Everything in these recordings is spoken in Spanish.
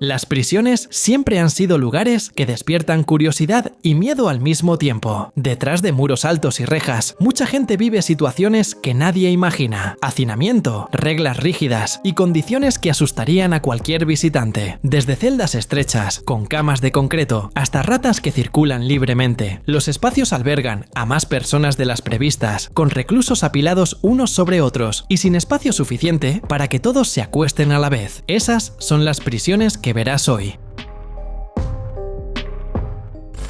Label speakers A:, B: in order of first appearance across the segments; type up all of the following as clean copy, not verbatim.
A: Las prisiones siempre han sido lugares que despiertan curiosidad y miedo al mismo tiempo. Detrás de muros altos y rejas, mucha gente vive situaciones que nadie imagina. Hacinamiento, reglas rígidas y condiciones que asustarían a cualquier visitante. Desde celdas estrechas, con camas de concreto, hasta ratas que circulan libremente. Los espacios albergan a más personas de las previstas, con reclusos apilados unos sobre otros y sin espacio suficiente para que todos se acuesten a la vez. Esas son las prisiones que verás hoy.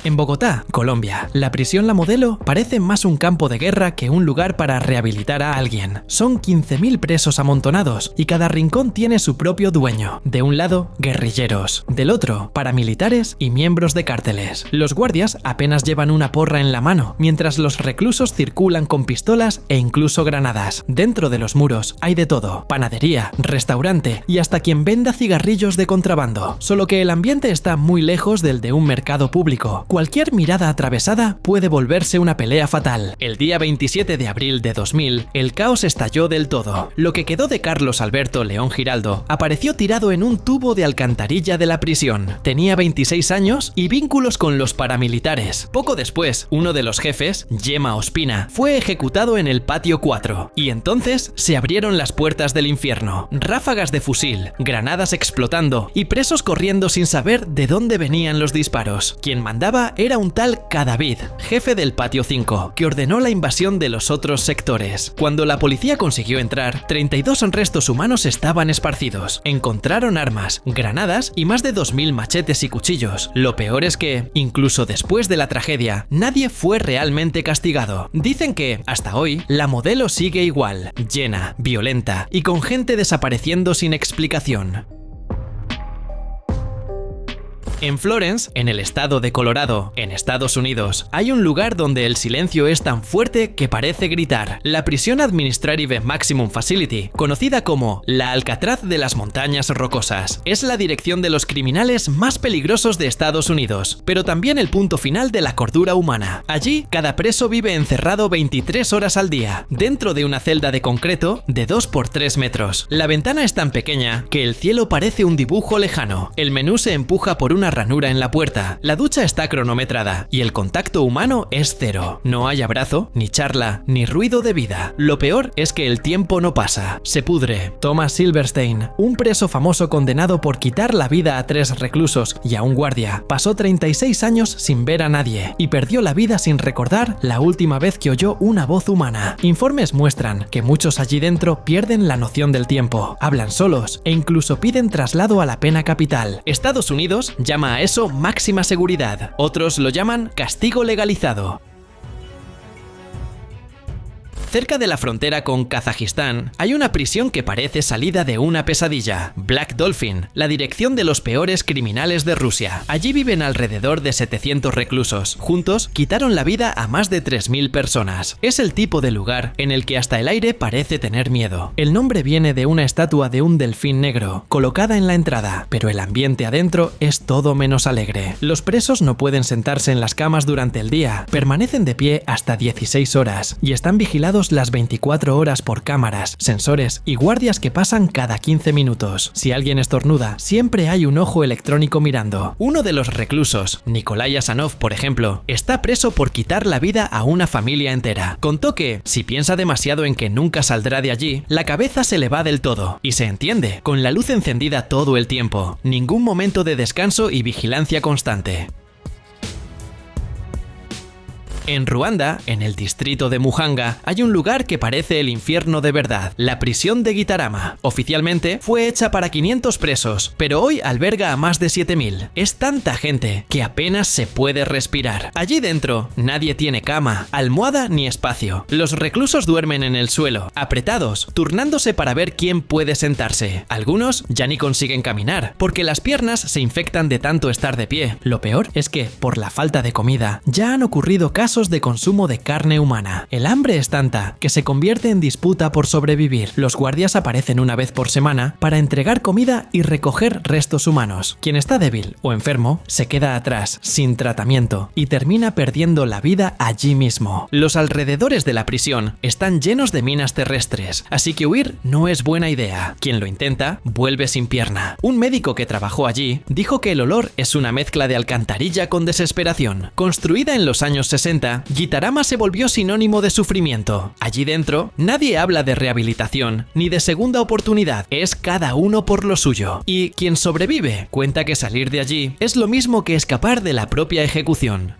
A: En Bogotá, Colombia, la prisión La Modelo parece más un campo de guerra que un lugar para rehabilitar a alguien. Son 15.000 presos amontonados y cada rincón tiene su propio dueño. De un lado, guerrilleros, del otro, paramilitares y miembros de cárteles. Los guardias apenas llevan una porra en la mano, mientras los reclusos circulan con pistolas e incluso granadas. Dentro de los muros hay de todo: panadería, restaurante y hasta quien venda cigarrillos de contrabando. Solo que el ambiente está muy lejos del de un mercado público. Cualquier mirada atravesada puede volverse una pelea fatal. El día 27 de abril de 2000, el caos estalló del todo. Lo que quedó de Carlos Alberto León Giraldo apareció tirado en un tubo de alcantarilla de la prisión. Tenía 26 años y vínculos con los paramilitares. Poco después, uno de los jefes, Yema Ospina, fue ejecutado en el patio 4. Y entonces se abrieron las puertas del infierno. Ráfagas de fusil, granadas explotando y presos corriendo sin saber de dónde venían los disparos. Quien mandaba era un tal Cadavid, jefe del patio 5, que ordenó la invasión de los otros sectores. Cuando la policía consiguió entrar, 32 restos humanos estaban esparcidos. Encontraron armas, granadas y más de 2.000 machetes y cuchillos. Lo peor es que, incluso después de la tragedia, nadie fue realmente castigado. Dicen que, hasta hoy, La Modelo sigue igual, llena, violenta y con gente desapareciendo sin explicación. En Florence, en el estado de Colorado, en Estados Unidos, hay un lugar donde el silencio es tan fuerte que parece gritar: la prisión Administrative Maximum Facility, conocida como la Alcatraz de las Montañas Rocosas. Es la dirección de los criminales más peligrosos de Estados Unidos, pero también el punto final de la cordura humana. Allí, cada preso vive encerrado 23 horas al día, dentro de una celda de concreto de 2 por 3 metros. La ventana es tan pequeña que el cielo parece un dibujo lejano. El menú se empuja por una ranura en la puerta, la ducha está cronometrada y el contacto humano es cero. No hay abrazo, ni charla, ni ruido de vida. Lo peor es que el tiempo no pasa, se pudre. Thomas Silverstein, un preso famoso condenado por quitar la vida a 3 reclusos y a un guardia, pasó 36 años sin ver a nadie y perdió la vida sin recordar la última vez que oyó una voz humana. Informes muestran que muchos allí dentro pierden la noción del tiempo, hablan solos e incluso piden traslado a la pena capital. Estados Unidos llama a eso máxima seguridad. Otros lo llaman castigo legalizado. Cerca de la frontera con Kazajistán hay una prisión que parece salida de una pesadilla: Black Dolphin, la dirección de los peores criminales de Rusia. Allí viven alrededor de 700 reclusos. Juntos quitaron la vida a más de 3.000 personas. Es el tipo de lugar en el que hasta el aire parece tener miedo. El nombre viene de una estatua de un delfín negro colocada en la entrada, pero el ambiente adentro es todo menos alegre. Los presos no pueden sentarse en las camas durante el día, permanecen de pie hasta 16 horas y están vigilados las 24 horas por cámaras, sensores y guardias que pasan cada 15 minutos. Si alguien estornuda, siempre hay un ojo electrónico mirando. Uno de los reclusos, Nikolai Asanov, por ejemplo, está preso por quitar la vida a una familia entera. Contó que, si piensa demasiado en que nunca saldrá de allí, la cabeza se le va del todo. Y se entiende, con la luz encendida todo el tiempo, ningún momento de descanso y vigilancia constante. En Ruanda, en el distrito de Muhanga, hay un lugar que parece el infierno de verdad: la prisión de Gitarama. Oficialmente fue hecha para 500 presos, pero hoy alberga a más de 7.000. Es tanta gente que apenas se puede respirar. Allí dentro nadie tiene cama, almohada ni espacio. Los reclusos duermen en el suelo, apretados, turnándose para ver quién puede sentarse. Algunos ya ni consiguen caminar, porque las piernas se infectan de tanto estar de pie. Lo peor es que, por la falta de comida, ya han ocurrido casos casos de consumo de carne humana. El hambre es tanta que se convierte en disputa por sobrevivir. Los guardias aparecen una vez por semana para entregar comida y recoger restos humanos. Quien está débil o enfermo se queda atrás, sin tratamiento, y termina perdiendo la vida allí mismo. Los alrededores de la prisión están llenos de minas terrestres, así que huir no es buena idea. Quien lo intenta vuelve sin pierna. Un médico que trabajó allí dijo que el olor es una mezcla de alcantarilla con desesperación. Construida en los años 60, Gitarama se volvió sinónimo de sufrimiento. Allí dentro, nadie habla de rehabilitación ni de segunda oportunidad, es cada uno por lo suyo. Y quien sobrevive cuenta que salir de allí es lo mismo que escapar de la propia ejecución.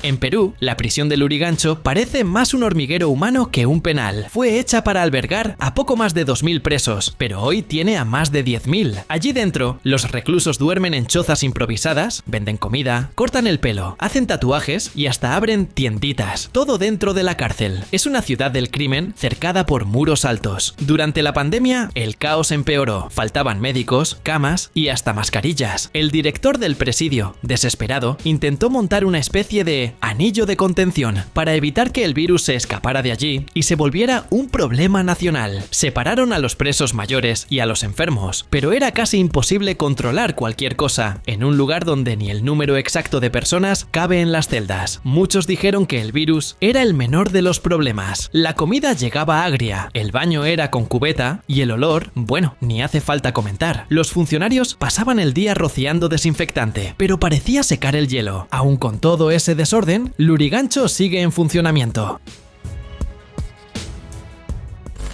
A: En Perú, la prisión de Lurigancho parece más un hormiguero humano que un penal. Fue hecha para albergar a poco más de 2000 presos, pero hoy tiene a más de 10.000. Allí dentro, los reclusos duermen en chozas improvisadas, venden comida, cortan el pelo, hacen tatuajes y hasta abren tienditas. Todo dentro de la cárcel. Es una ciudad del crimen cercada por muros altos. Durante la pandemia, el caos empeoró. Faltaban médicos, camas y hasta mascarillas. El director del presidio, desesperado, intentó montar una especie de anillo de contención para evitar que el virus se escapara de allí y se volviera un problema nacional. Separaron a los presos mayores y a los enfermos, pero era casi imposible controlar cualquier cosa en un lugar donde ni el número exacto de personas cabe en las celdas. Muchos dijeron que el virus era el menor de los problemas. La comida llegaba agria, el baño era con cubeta y el olor, bueno, ni hace falta comentar. Los funcionarios pasaban el día rociando desinfectante, pero parecía secar el hielo. Aún con todo ese desorden, Lurigancho sigue en funcionamiento.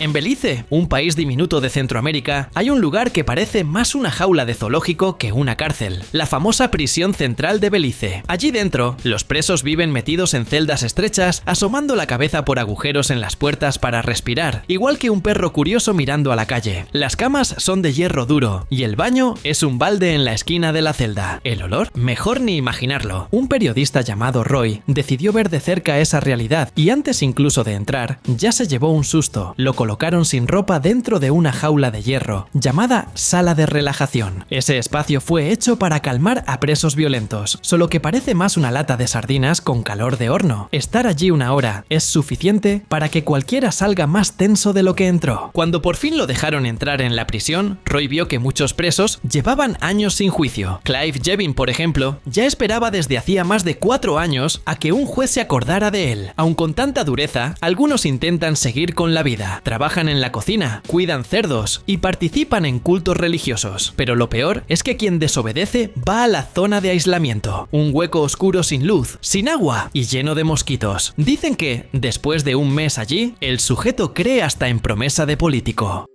A: En Belice, un país diminuto de Centroamérica, hay un lugar que parece más una jaula de zoológico que una cárcel, la famosa prisión central de Belice. Allí dentro, los presos viven metidos en celdas estrechas, asomando la cabeza por agujeros en las puertas para respirar, igual que un perro curioso mirando a la calle. Las camas son de hierro duro y el baño es un balde en la esquina de la celda. ¿El olor? Mejor ni imaginarlo. Un periodista llamado Roy decidió ver de cerca esa realidad y antes incluso de entrar, ya se llevó un susto. Lo colocaron sin ropa dentro de una jaula de hierro, llamada sala de relajación. Ese espacio fue hecho para calmar a presos violentos, solo que parece más una lata de sardinas con calor de horno. Estar allí una hora es suficiente para que cualquiera salga más tenso de lo que entró. Cuando por fin lo dejaron entrar en la prisión, Roy vio que muchos presos llevaban años sin juicio. Clive Jevin, por ejemplo, ya esperaba desde hacía más de 4 años a que un juez se acordara de él. Aun con tanta dureza, algunos intentan seguir con la vida. Trabajan en la cocina, cuidan cerdos y participan en cultos religiosos. Pero lo peor es que quien desobedece va a la zona de aislamiento, un hueco oscuro sin luz, sin agua y lleno de mosquitos. Dicen que, después de un mes allí, el sujeto cree hasta en promesa de político.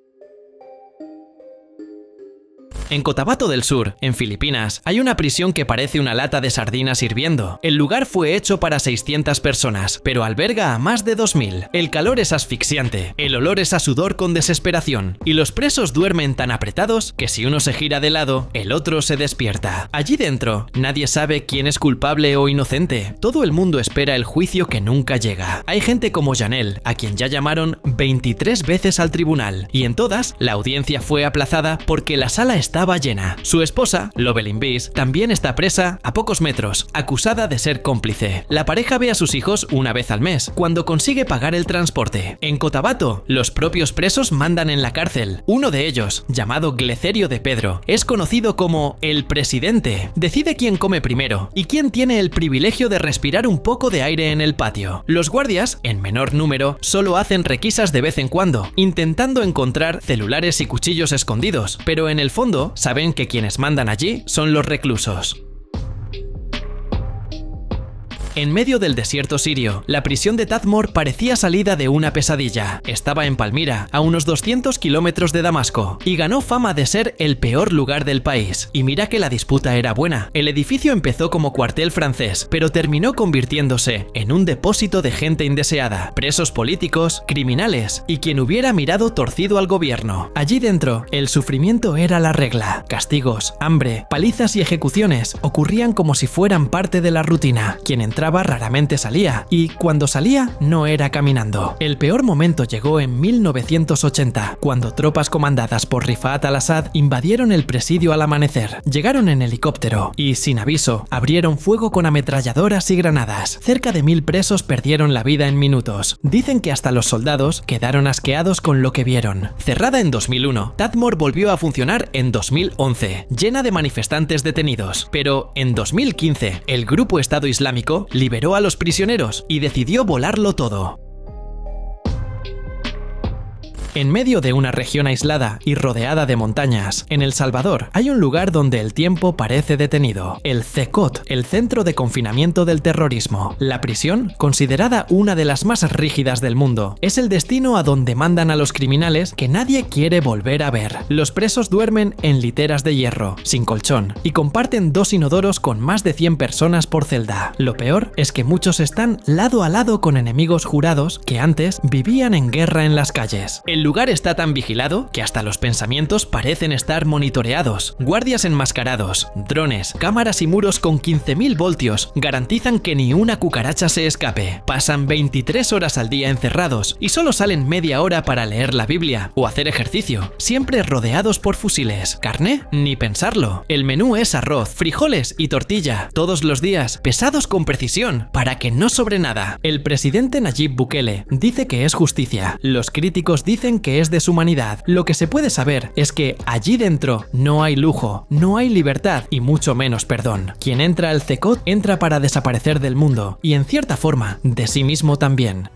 A: En Cotabato del Sur, en Filipinas, hay una prisión que parece una lata de sardinas hirviendo. El lugar fue hecho para 600 personas, pero alberga a más de 2000. El calor es asfixiante, el olor es a sudor con desesperación, y los presos duermen tan apretados que si uno se gira de lado, el otro se despierta. Allí dentro, nadie sabe quién es culpable o inocente. Todo el mundo espera el juicio que nunca llega. Hay gente como Janelle, a quien ya llamaron 23 veces al tribunal, y en todas, la audiencia fue aplazada porque la sala estaba llena. Su esposa, Lobelin Bis, también está presa a pocos metros, acusada de ser cómplice. La pareja ve a sus hijos una vez al mes, cuando consigue pagar el transporte. En Cotabato, los propios presos mandan en la cárcel. Uno de ellos, llamado Glecerio de Pedro, es conocido como el presidente. Decide quién come primero y quién tiene el privilegio de respirar un poco de aire en el patio. Los guardias, en menor número, solo hacen requisas de vez en cuando, intentando encontrar celulares y cuchillos escondidos, pero en el fondo saben que quienes mandan allí son los reclusos. En medio del desierto sirio, la prisión de Tadmor parecía salida de una pesadilla. Estaba en Palmira, a unos 200 kilómetros de Damasco, y ganó fama de ser el peor lugar del país. Y mira que la disputa era buena. El edificio empezó como cuartel francés, pero terminó convirtiéndose en un depósito de gente indeseada, presos políticos, criminales y quien hubiera mirado torcido al gobierno. Allí dentro, el sufrimiento era la regla. Castigos, hambre, palizas y ejecuciones ocurrían como si fueran parte de la rutina. Quien entraba entraba raramente salía, y cuando salía no era caminando. El peor momento llegó en 1980, cuando tropas comandadas por Rifat al-Assad invadieron el presidio al amanecer. Llegaron en helicóptero y, sin aviso, abrieron fuego con ametralladoras y granadas. Cerca de 1000 presos perdieron la vida en minutos. Dicen que hasta los soldados quedaron asqueados con lo que vieron. Cerrada en 2001, Tadmor volvió a funcionar en 2011, llena de manifestantes detenidos. Pero en 2015, el grupo Estado Islámico liberó a los prisioneros y decidió volarlo todo. En medio de una región aislada y rodeada de montañas, en El Salvador, hay un lugar donde el tiempo parece detenido. El CECOT, el Centro de Confinamiento del Terrorismo. La prisión, considerada una de las más rígidas del mundo, es el destino a donde mandan a los criminales que nadie quiere volver a ver. Los presos duermen en literas de hierro, sin colchón, y comparten 2 inodoros con más de 100 personas por celda. Lo peor es que muchos están lado a lado con enemigos jurados que antes vivían en guerra en las calles. El lugar está tan vigilado que hasta los pensamientos parecen estar monitoreados. Guardias enmascarados, drones, cámaras y muros con 15.000 voltios garantizan que ni una cucaracha se escape. Pasan 23 horas al día encerrados y solo salen media hora para leer la Biblia o hacer ejercicio, siempre rodeados por fusiles. ¿Carne? Ni pensarlo. El menú es arroz, frijoles y tortilla, todos los días, pesados con precisión, para que no sobre nada. El presidente Nayib Bukele dice que es justicia. Los críticos dicen que es deshumanidad. Lo que se puede saber es que allí dentro no hay lujo, no hay libertad y mucho menos perdón. Quien entra al CECOT entra para desaparecer del mundo y en cierta forma de sí mismo también.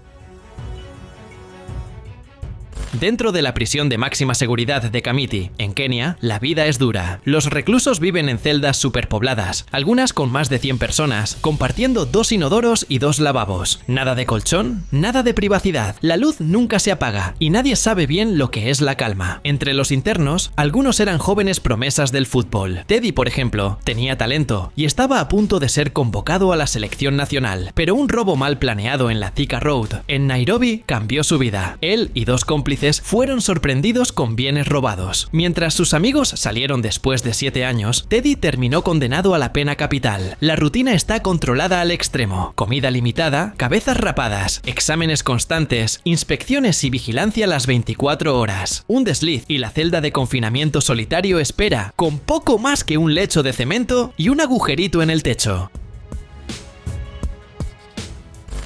A: Dentro de la prisión de máxima seguridad de Kamiti, en Kenia, la vida es dura. Los reclusos viven en celdas superpobladas, algunas con más de 100 personas, compartiendo 2 inodoros y 2 lavabos. Nada de colchón, nada de privacidad, la luz nunca se apaga y nadie sabe bien lo que es la calma. Entre los internos, algunos eran jóvenes promesas del fútbol. Teddy, por ejemplo, tenía talento y estaba a punto de ser convocado a la selección nacional, pero un robo mal planeado en la Thika Road, en Nairobi, cambió su vida. Él y 2 cómplices fueron sorprendidos con bienes robados. Mientras sus amigos salieron después de 7 años, Teddy terminó condenado a la pena capital. La rutina está controlada al extremo. Comida limitada, cabezas rapadas, exámenes constantes, inspecciones y vigilancia las 24 horas. Un desliz y la celda de confinamiento solitario espera, con poco más que un lecho de cemento y un agujerito en el techo.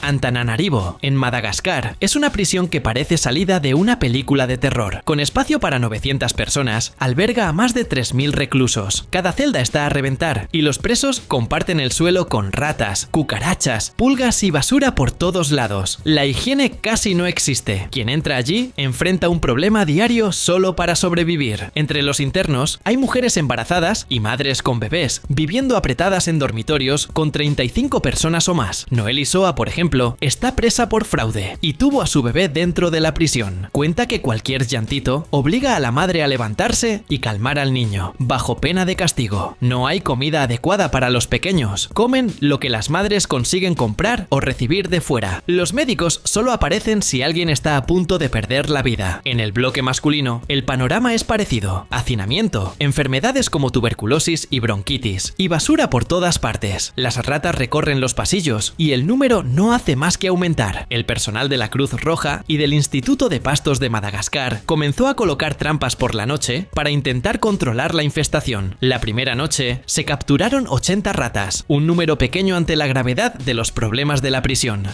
A: Antananarivo, en Madagascar, es una prisión que parece salida de una película de terror. Con espacio para 900 personas, alberga a más de 3000 reclusos. Cada celda está a reventar y los presos comparten el suelo con ratas, cucarachas, pulgas y basura por todos lados. La higiene casi no existe. Quien entra allí enfrenta un problema diario solo para sobrevivir. Entre los internos hay mujeres embarazadas y madres con bebés, viviendo apretadas en dormitorios con 35 personas o más. Noel Soa, por ejemplo, está presa por fraude y tuvo a su bebé dentro de la prisión. Cuenta que cualquier llantito obliga a la madre a levantarse y calmar al niño, bajo pena de castigo. No hay comida adecuada para los pequeños. Comen lo que las madres consiguen comprar o recibir de fuera. Los médicos solo aparecen si alguien está a punto de perder la vida. En el bloque masculino, el panorama es parecido. Hacinamiento, enfermedades como tuberculosis y bronquitis, y basura por todas partes. Las ratas recorren los pasillos y el número no hace más que aumentar. El personal de la Cruz Roja y del Instituto de Pastos de Madagascar comenzó a colocar trampas por la noche para intentar controlar la infestación. La primera noche se capturaron 80 ratas, un número pequeño ante la gravedad de los problemas de la prisión.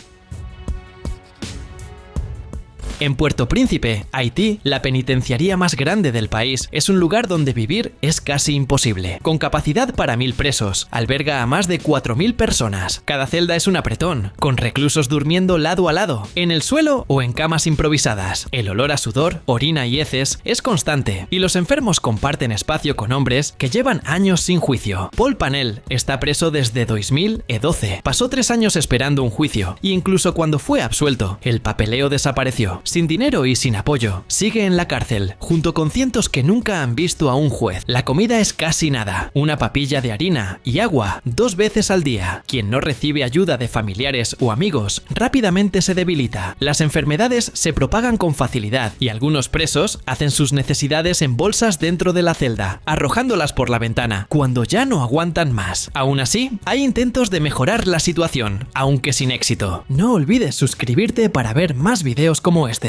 A: En Puerto Príncipe, Haití, la penitenciaría más grande del país, es un lugar donde vivir es casi imposible. Con capacidad para 1000 presos, alberga a más de 4000 personas. Cada celda es un apretón, con reclusos durmiendo lado a lado, en el suelo o en camas improvisadas. El olor a sudor, orina y heces es constante, y los enfermos comparten espacio con hombres que llevan años sin juicio. Paul Panel está preso desde 2012. Pasó 3 años esperando un juicio, y incluso cuando fue absuelto, el papeleo desapareció. sin dinero y sin apoyo. Sigue en la cárcel, junto con cientos que nunca han visto a un juez. La comida es casi nada, una papilla de harina y agua 2 veces al día. Quien no recibe ayuda de familiares o amigos rápidamente se debilita. Las enfermedades se propagan con facilidad y algunos presos hacen sus necesidades en bolsas dentro de la celda, arrojándolas por la ventana cuando ya no aguantan más. Aún así, hay intentos de mejorar la situación, aunque sin éxito. No olvides suscribirte para ver más videos como este.